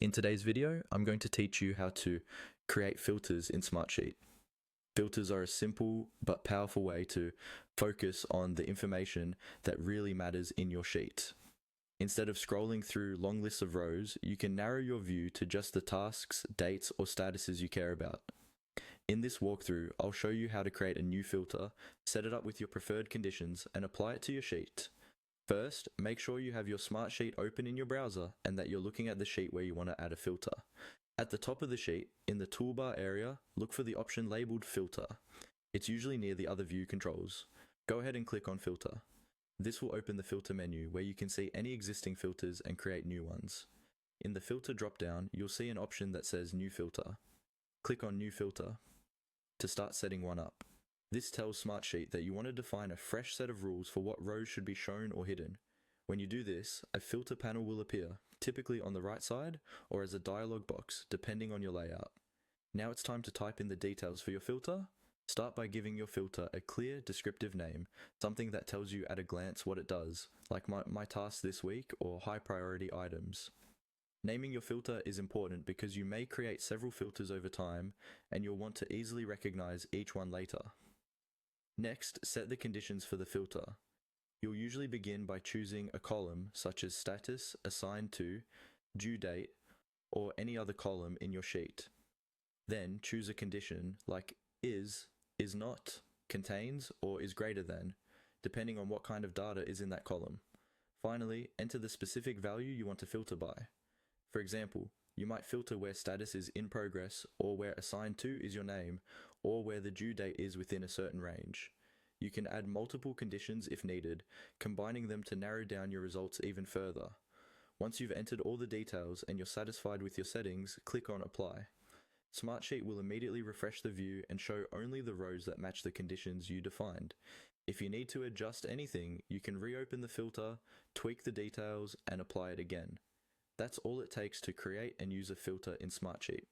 In today's video, I'm going to teach you how to create filters in Smartsheet. Filters are a simple but powerful way to focus on the information that really matters in your sheet. Instead of scrolling through long lists of rows, you can narrow your view to just the tasks, dates, or statuses you care about. In this walkthrough, I'll show you how to create a new filter, set it up with your preferred conditions, and apply it to your sheet. First, make sure you have your Smartsheet open in your browser and that you're looking at the sheet where you want to add a filter. At the top of the sheet, in the toolbar area, look for the option labeled Filter. It's usually near the other view controls. Go ahead and click on Filter. This will open the filter menu where you can see any existing filters and create new ones. In the filter dropdown, you'll see an option that says New Filter. Click on New Filter to start setting one up. This tells Smartsheet that you want to define a fresh set of rules for what rows should be shown or hidden. When you do this, a filter panel will appear, typically on the right side or as a dialog box, depending on your layout. Now it's time to type in the details for your filter. Start by giving your filter a clear, descriptive name, something that tells you at a glance what it does, like my task this week or high priority items. Naming your filter is important because you may create several filters over time and you'll want to easily recognize each one later. Next, set the conditions for the filter. You'll usually begin by choosing a column such as status, assigned to, due date, or any other column in your sheet. Then choose a condition like is not, contains, or is greater than, depending on what kind of data is in that column. Finally, enter the specific value you want to filter by. For example, you might filter where status is in progress, or where assigned to is your name, or where the due date is within a certain range. You can add multiple conditions if needed, combining them to narrow down your results even further. Once you've entered all the details and you're satisfied with your settings, click on Apply. Smartsheet will immediately refresh the view and show only the rows that match the conditions you defined. If you need to adjust anything, you can reopen the filter, tweak the details, and apply it again. That's all it takes to create and use a filter in Smartsheet.